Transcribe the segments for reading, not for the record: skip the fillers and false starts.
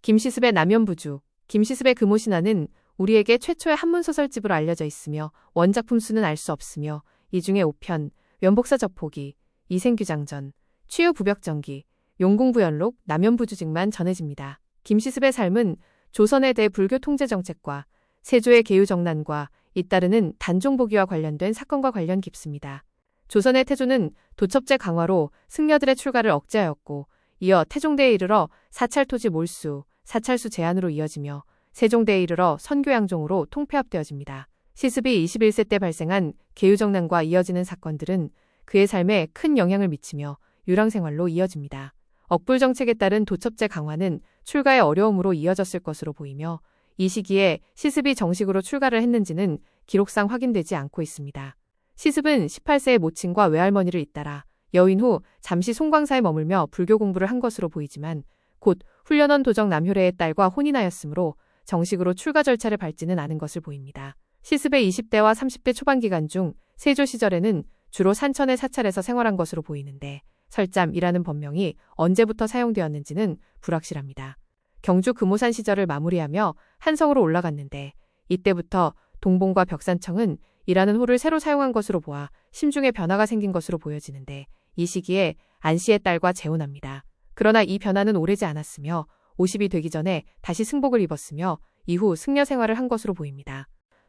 김시습의 남연부주. 김시습의 금오신화는 우리에게 최초의 한문소설집으로 알려져 있으며 원작품 수는 알 수 없으며 이 중에 5편, 연복사적포기, 이생규장전, 취유부벽전기, 용궁부연록, 남연부주직만 전해집니다. 김시습의 삶은 조선의 대불교 통제 정책과 세조의 계유정난과 잇따르는 단종보기와 관련된 사건과 관련 깊습니다. 조선의 태조는 도첩제 강화로 승려들의 출가를 억제하였고 이어 태종대에 이르러 사찰토지 몰수, 사찰수 제한으로 이어지며 세종대에 이르러 선교양종으로 통폐합되어집니다. 시습이 21세 때 발생한 계유정난과 이어지는 사건들은 그의 삶에 큰 영향을 미치며 유랑생활로 이어집니다. 억불정책에 따른 도첩제 강화는 출가의 어려움으로 이어졌을 것으로 보이며 이 시기에 시습이 정식으로 출가를 했는지는 기록상 확인되지 않고 있습니다. 시습은 18세의 모친과 외할머니를 잇따라 여윈 후 잠시 송광사에 머물며 불교 공부를 한 것으로 보이지만 곧 훈련원 도정 남효래의 딸과 혼인하였으므로 정식으로 출가 절차를 밟지는 않은 것을 보입니다. 시습의 20대와 30대 초반 기간 중 세조 시절에는 주로 산천의 사찰에서 생활한 것으로 보이는데 설잠이라는 법명이 언제부터 사용되었는지는 불확실합니다. 경주 금오산 시절을 마무리하며 한성으로 올라갔는데 이때부터 동봉과 벽산청은 이라는 호를 새로 사용한 것으로 보아 심중에 변화가 생긴 것으로 보여지는데 이 시기에 안씨의 딸과 재혼합니다. 그러나 이 변화는 오래지 않았으며 50이 되기 전에 다시 승복을 입었으며 이후 승려 생활을 한 것으로 보입니다.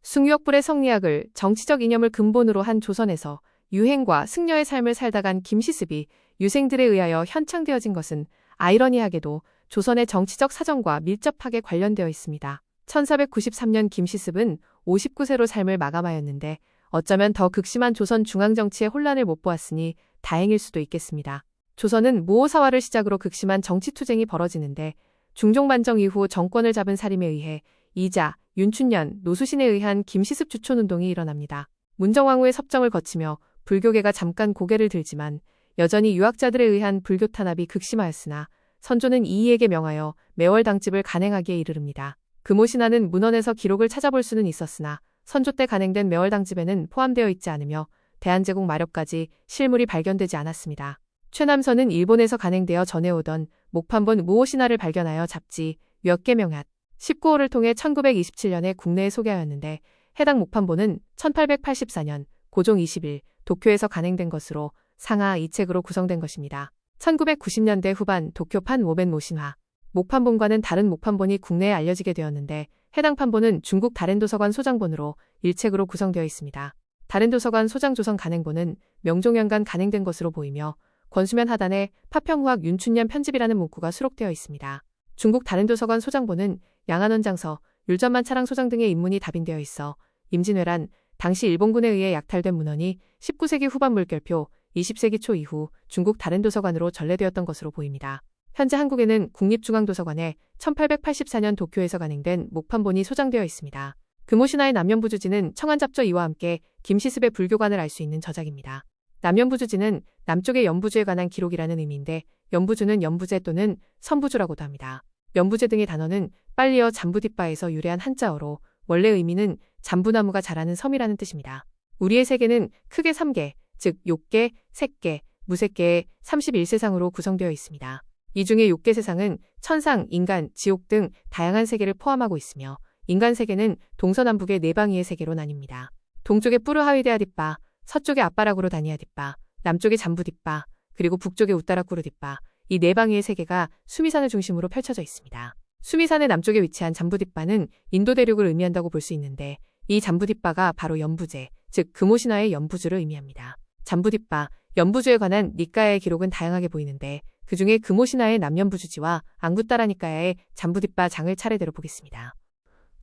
숭유역불의 성리학을 정치적 이념을 근본으로 한 조선에서 유행과 승려의 삶을 살다간 김시습이 유생들에 의하여 현창되어진 것은 아이러니하게도 조선의 정치적 사정과 밀접하게 관련되어 있습니다. 1493년 김시습은 59세로 삶을 마감하였는데 어쩌면 더 극심한 조선 중앙정치의 혼란을 못 보았으니 다행일 수도 있겠습니다. 조선은 무오사화를 시작으로 극심한 정치투쟁이 벌어지는데 중종반정 이후 정권을 잡은 사림에 의해 이자, 윤춘년, 노수신에 의한 김시습 주촌운동이 일어납니다. 문정왕후의 섭정을 거치며 불교계가 잠깐 고개를 들지만 여전히 유학자들에 의한 불교 탄압이 극심하였으나 선조는 이이에게 명하여 매월 당집을 간행하기에 이르릅니다. 금오신화는 문헌에서 기록을 찾아볼 수는 있었으나 선조 때 간행된 매월 당집에는 포함되어 있지 않으며 대한제국 마렵까지 실물이 발견되지 않았습니다. 최남선은 일본에서 간행되어 전해오던 목판본 무오신화를 발견하여 잡지 몇 개 명앗 19호를 통해 1927년에 국내에 소개하였는데 해당 목판본은 1884년 고종 20일 도쿄에서 간행된 것으로 상하 2책으로 구성된 것입니다. 1990년대 후반 도쿄판 오벤 모신화 목판본과는 다른 목판본이 국내에 알려지게 되었는데 해당 판본은 중국 다롄도서관 소장본으로 1책으로 구성되어 있습니다. 다롄도서관 소장조선 간행본은 명종연간 간행된 것으로 보이며 권수면 하단에 파평후학 윤춘년 편집이라는 문구가 수록되어 있습니다. 중국 다롄도서관 소장본은 양안원장서, 율전만 차랑 소장 등의 인문이 답인되어 있어 임진왜란, 당시 일본군에 의해 약탈된 문헌이 19세기 후반 물결표, 20세기 초 이후 중국 다롄도서관으로 전래되었던 것으로 보입니다. 현재 한국에는 국립중앙도서관에 1884년 도쿄에서 간행된 목판본이 소장되어 있습니다. 금오신화의 남연부주지는 청한잡조 2와 함께 김시습의 불교관을 알 수 있는 저작입니다. 남연부주지는 남쪽의 연부주에 관한 기록이라는 의미인데 연부주는 연부제 또는 선부주라고도 합니다. 연부제 등의 단어는 빨리어 잠부뒷바에서 유래한 한자어로 원래 의미는 잠부나무가 자라는 섬이라는 뜻입니다. 우리의 세계는 크게 3개, 즉 욕계, 색계, 무색계의 31세상으로 구성되어 있습니다. 이 중에 욕계 세상은 천상, 인간, 지옥 등 다양한 세계를 포함하고 있으며 인간 세계는 동서남북의 네 방위의 세계로 나뉩니다. 동쪽에 뿌르하위데아뒷바, 서쪽에 아빠라구로 다니아뒷바, 남쪽에 잠부뒷바, 그리고 북쪽에 우따라꾸르뒷바, 이 네 방위의 세계가 수미산을 중심으로 펼쳐져 있습니다. 수미산의 남쪽에 위치한 잠부뒷바는 인도 대륙을 의미한다고 볼 수 있는데 이 잠부뒷바가 바로 연부제, 즉 금오신화의 연부주를 의미합니다. 잠부뒷바, 연부주에 관한 니까야의 기록은 다양하게 보이는데 그 중에 금오신화의 남연부주지와 앙구따라니까야의 잠부뒷바 장을 차례대로 보겠습니다.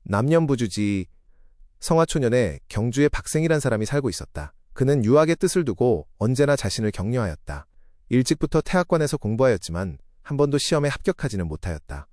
남연부주지. 성화초년에 경주에 박생이란 사람이 살고 있었다. 그는 유학의 뜻을 두고 언제나 자신을 격려하였다. 일찍부터 태학관에서 공부하였지만 한 번도 시험에 합격하지는 못하였다.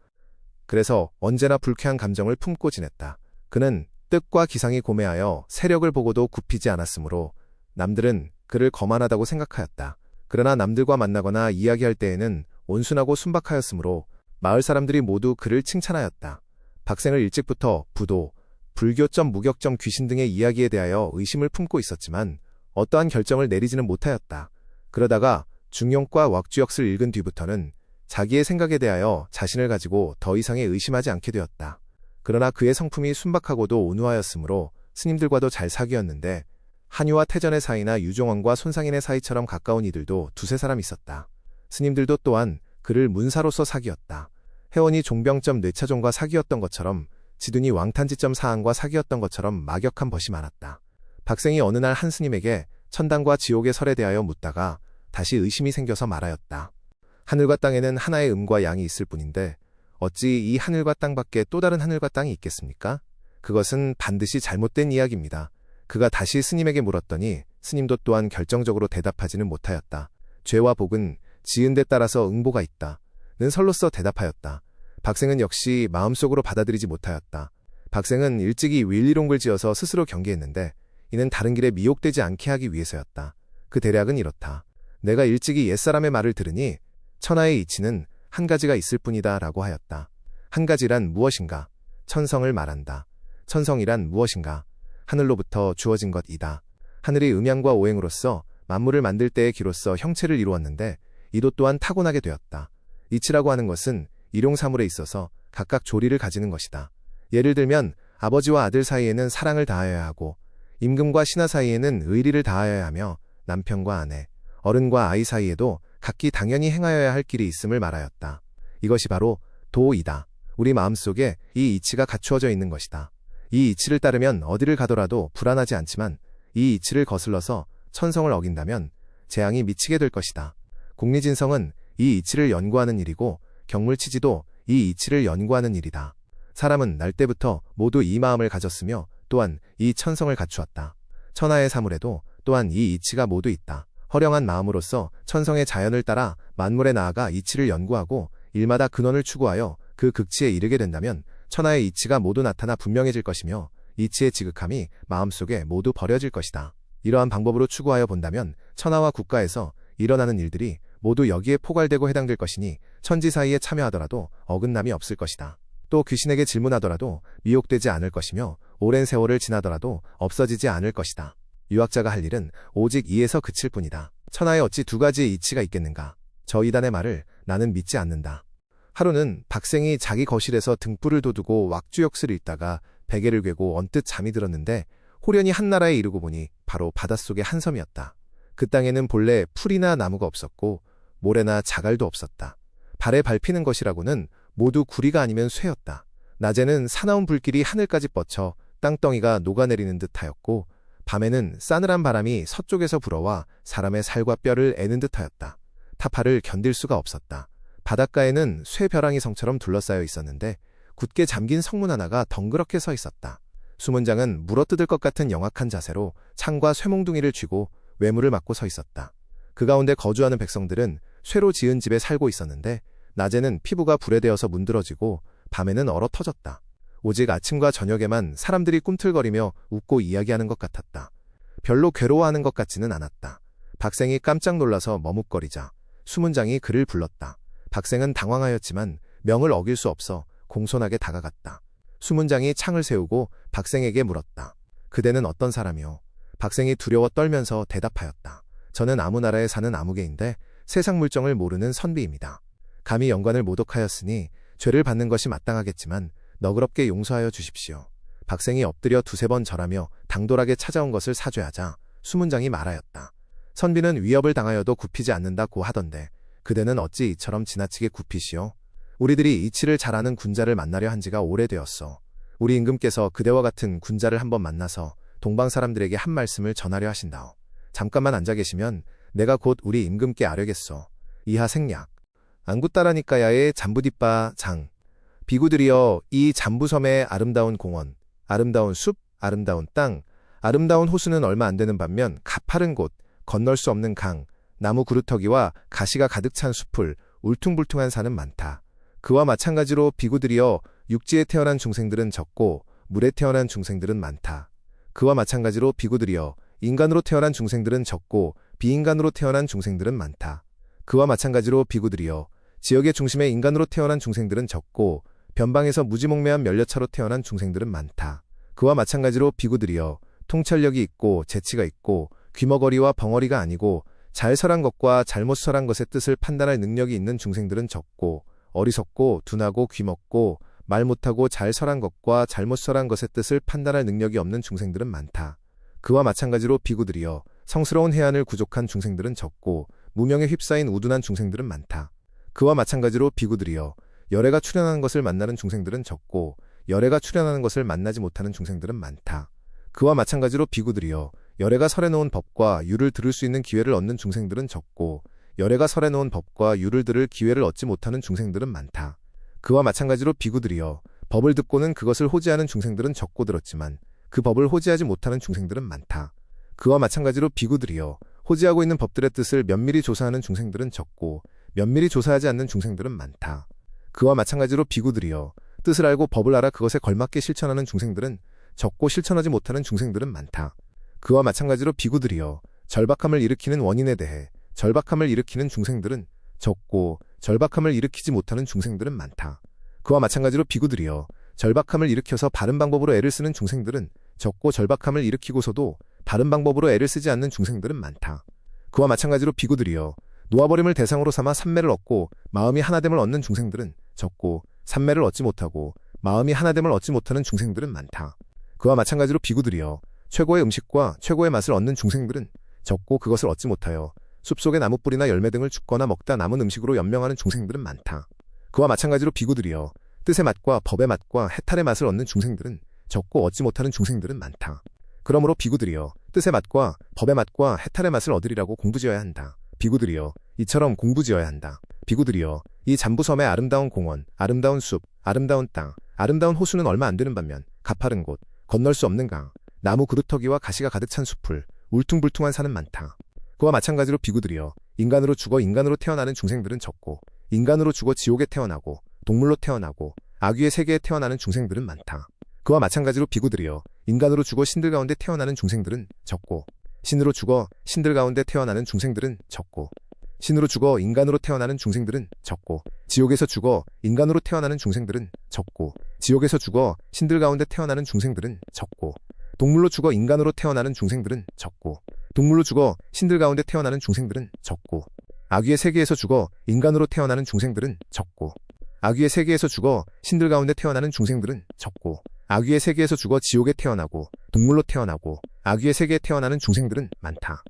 그래서 언제나 불쾌한 감정을 품고 지냈다. 그는 뜻과 기상이 고매하여 세력을 보고도 굽히지 않았으므로 남들은 그를 거만하다고 생각하였다. 그러나 남들과 만나거나 이야기할 때에는 온순하고 순박하였으므로 마을 사람들이 모두 그를 칭찬하였다. 박생은 일찍부터 부도, 불교점, 무격점, 귀신 등의 이야기에 대하여 의심을 품고 있었지만 어떠한 결정을 내리지는 못하였다. 그러다가 중용과 왁주역을 읽은 뒤부터는 자기의 생각에 대하여 자신을 가지고 더 이상의 의심하지 않게 되었다. 그러나 그의 성품이 순박하고도 온후하였으므로 스님들과도 잘 사귀었는데 한유와 태전의 사이나 유종원과 손상인의 사이처럼 가까운 이들도 두세 사람 있었다. 스님들도 또한 그를 문사로서 사귀었다. 혜원이 종병점 뇌차종과 사귀었던 것처럼 지둔이 왕탄지점 사항과 사귀었던 것처럼 막역한 벗이 많았다. 박생이 어느 날 한 스님에게 천당과 지옥의 설에 대하여 묻다가 다시 의심이 생겨서 말하였다. 하늘과 땅에는 하나의 음과 양이 있을 뿐인데 어찌 이 하늘과 땅밖에 또 다른 하늘과 땅이 있겠습니까? 그것은 반드시 잘못된 이야기입니다. 그가 다시 스님에게 물었더니 스님도 또한 결정적으로 대답하지는 못하였다. 죄와 복은 지은 데 따라서 응보가 있다. 는 설로써 대답하였다. 박생은 역시 마음속으로 받아들이지 못하였다. 박생은 일찍이 윌리롱을 지어서 스스로 경계했는데 이는 다른 길에 미혹되지 않게 하기 위해서였다. 그 대략은 이렇다. 내가 일찍이 옛사람의 말을 들으니 천하의 이치는 한 가지가 있을 뿐이다 라고 하였다. 한 가지란 무엇인가? 천성을 말한다. 천성이란 무엇인가? 하늘로부터 주어진 것이다. 하늘이 음양과 오행으로서 만물을 만들 때의 기로서 형체를 이루었는데 이도 또한 타고나게 되었다. 이치라고 하는 것은 일용사물에 있어서 각각 조리를 가지는 것이다. 예를 들면 아버지와 아들 사이에는 사랑을 다하여야 하고 임금과 신하 사이에는 의리를 다하여야 하며 남편과 아내, 어른과 아이 사이에도 각기 당연히 행하여야 할 길이 있음을 말하였다. 이것이 바로 도이다. 우리 마음속에 이 이치가 갖추어져 있는 것이다. 이 이치를 따르면 어디를 가더라도 불안하지 않지만 이 이치를 거슬러서 천성을 어긴다면 재앙이 미치게 될 것이다. 공리진성은 이 이치를 연구하는 일이고 경물치지도 이 이치를 연구하는 일이다. 사람은 날 때부터 모두 이 마음을 가졌으며 또한 이 천성을 갖추었다. 천하의 사물에도 또한 이 이치가 모두 있다. 허령한 마음으로서 천성의 자연을 따라 만물에 나아가 이치를 연구하고 일마다 근원을 추구하여 그 극치에 이르게 된다면 천하의 이치가 모두 나타나 분명해질 것이며 이치의 지극함이 마음속에 모두 버려질 것이다. 이러한 방법으로 추구하여 본다면 천하와 국가에서 일어나는 일들이 모두 여기에 포괄되고 해당될 것이니 천지 사이에 참여하더라도 어긋남이 없을 것이다. 또 귀신에게 질문하더라도 미혹되지 않을 것이며 오랜 세월을 지나더라도 없어지지 않을 것이다. 유학자가 할 일은 오직 이에서 그칠 뿐이다. 천하에 어찌 두 가지의 이치가 있겠는가? 저 이단의 말을 나는 믿지 않는다. 하루는 박생이 자기 거실에서 등불을 돋우고 왁주역을 읽다가 베개를 괴고 언뜻 잠이 들었는데 호련히 한나라에 이르고 보니 바로 바닷속의 한 섬이었다. 그 땅에는 본래 풀이나 나무가 없었고 모래나 자갈도 없었다. 발에 밟히는 것이라고는 모두 구리가 아니면 쇠였다. 낮에는 사나운 불길이 하늘까지 뻗쳐 땅덩이가 녹아내리는 듯하였고 밤에는 싸늘한 바람이 서쪽에서 불어와 사람의 살과 뼈를 애는 듯하였다. 타파를 견딜 수가 없었다. 바닷가에는 쇠벼랑이 성처럼 둘러싸여 있었는데 굳게 잠긴 성문 하나가 덩그렇게 서 있었다. 수문장은 물어뜯을 것 같은 영악한 자세로 창과 쇠몽둥이를 쥐고 외물을 맞고 서 있었다. 그 가운데 거주하는 백성들은 쇠로 지은 집에 살고 있었는데 낮에는 피부가 불에 대어서 문드러지고 밤에는 얼어 터졌다. 오직 아침과 저녁에만 사람들이 꿈틀거리며 웃고 이야기하는 것 같았다. 별로 괴로워하는 것 같지는 않았다. 박생이 깜짝 놀라서 머뭇거리자 수문장이 그를 불렀다. 박생은 당황하였지만 명을 어길 수 없어 공손하게 다가갔다. 수문장이 창을 세우고 박생에게 물었다. 그대는 어떤 사람이오? 박생이 두려워 떨면서 대답하였다. 저는 아무 나라에 사는 아무개인데 세상 물정을 모르는 선비입니다. 감히 영관을 모독하였으니 죄를 받는 것이 마땅하겠지만 너그럽게 용서하여 주십시오. 박생이 엎드려 두세 번 절하며 당돌하게 찾아온 것을 사죄하자 수문장이 말하였다. 선비는 위협을 당하여도 굽히지 않는다고 하던데 그대는 어찌 이처럼 지나치게 굽히시오? 우리들이 이치를 잘 아는 군자를 만나려 한 지가 오래되었소. 우리 임금께서 그대와 같은 군자를 한번 만나서 동방 사람들에게 한 말씀을 전하려 하신다오. 잠깐만 앉아 계시면 내가 곧 우리 임금께 아뢰겠소. 이하 생략. 안구따라니까야의 잠부뒷바 장. 비구들이여, 이 잠부섬의 아름다운 공원, 아름다운 숲, 아름다운 땅, 아름다운 호수는 얼마 안 되는 반면 가파른 곳, 건널 수 없는 강, 나무 구루터기와 가시가 가득 찬 숲을 울퉁불퉁한 산은 많다. 그와 마찬가지로 비구들이여, 육지에 태어난 중생들은 적고 물에 태어난 중생들은 많다. 그와 마찬가지로 비구들이여, 인간으로 태어난 중생들은 적고 비인간으로 태어난 중생들은 많다. 그와 마찬가지로 비구들이여, 지역의 중심에 인간으로 태어난 중생들은 적고 변방에서 무지몽매한 면려차로 태어난 중생들은 많다. 그와 마찬가지로 비구들이여, 통찰력이 있고 재치가 있고 귀머거리와 벙어리가 아니고 잘 설한 것과 잘못 설한 것의 뜻을 판단할 능력이 있는 중생들은 적고, 어리석고 둔하고 귀먹고 말 못하고 잘 설한 것과 잘못 설한 것의 뜻을 판단할 능력이 없는 중생들은 많다. 그와 마찬가지로 비구들이여 성스러운 해안을 구족한 중생들은 적고 무명에 휩싸인 우둔한 중생들은 많다. 그와 마찬가지로 비구들이여 열애가 출현하는 것을 만나는 중생들은 적고 열애가 출현하는 것을 만나지 못하는 중생들은 많다. 그와 마찬가지로 비구들이여 열애가 설해놓은 법과 유를 들을 수 있는 기회를 얻는 중생들은 적고 열애가 설해놓은 법과 유를 들을 기회를 얻지 못하는 중생들은 많다. 그와 마찬가지로 비구들이여 법을 듣고는 그것을 호지하는 중생들은 적고 들었지만 그 법을 호지하지 못하는 중생들은 많다. 그와 마찬가지로 비구들이여 호지하고 있는 법들의 뜻을 면밀히 조사하는 중생들은 적고 면밀히 조사하지 않는 중생들은 많다. 그와 마찬가지로 비구들이여 뜻을 알고 법을 알아 그것에 걸맞게 실천하는 중생들은 적고 실천하지 못하는 중생들은 많다. 그와 마찬가지로 비구들이여 절박함을 일으키는 원인에 대해 절박함을 일으키는 중생들은 적고 절박함을 일으키지 못하는 중생들은 많다. 그와 마찬가지로 비구들이여 절박함을 일으켜서 바른 방법으로 애를 쓰는 중생들은 적고 절박함을 일으키고서도 바른 방법으로 애를 쓰지 않는 중생들은 많다. 그와 마찬가지로 비구들이여 놓아버림을 대상으로 삼아 삼매를 얻고 마음이 하나됨을 얻는 중생들은 적고 삼매를 얻지 못하고 마음이 하나됨을 얻지 못하는 중생들은 많다. 그와 마찬가지로 비구들이여 최고의 음식과 최고의 맛을 얻는 중생들은 적고 그것을 얻지 못하여 숲속의 나무뿌리나 열매 등을 줍거나 먹다 남은 음식으로 연명하는 중생들은 많다. 그와 마찬가지로 비구들이여 뜻의 맛과 법의 맛과 해탈의 맛을 얻는 중생들은 적고 얻지 못하는 중생들은 많다. 그러므로 비구들이여 뜻의 맛과 법의 맛과 해탈의 맛을 얻으리라고 공부지어야 한다. 비구들이여 이처럼 공부지어야 한다. 비구들이여 이 잠부섬의 아름다운 공원, 아름다운 숲, 아름다운 땅, 아름다운 호수는 얼마 안 되는 반면 가파른 곳, 건널 수 없는 강, 나무 그루터기와 가시가 가득 찬 숲을 울퉁불퉁한 산은 많다. 그와 마찬가지로 비구들이여 인간으로 죽어 인간으로 태어나는 중생들은 적고 인간으로 죽어 지옥에 태어나고 동물로 태어나고 악귀의 세계에 태어나는 중생들은 많다. 그와 마찬가지로 비구들이여 인간으로 죽어 신들 가운데 태어나는 중생들은 적고 신으로 죽어 신들 가운데 태어나는 중생들은 적고 신으로 죽어 인간으로 태어나는 중생들은 적고 지옥에서 죽어 인간으로 태어나는 중생들은 적고 지옥에서 죽어 신들 가운데 태어나는 중생들은 적고 동물로 죽어 인간으로 태어나는 중생들은 적고 동물로 죽어 신들 가운데 태어나는 중생들은 적고 악귀의 세계에서 죽어 인간으로 태어나는 중생들은 적고 악귀의 세계에서 죽어 신들 가운데 태어나는 중생들은 적고 악귀의 세계에서 죽어 지옥에 태어나고 동물로 태어나고 악귀의 세계에 태어나는 중생들은 많다.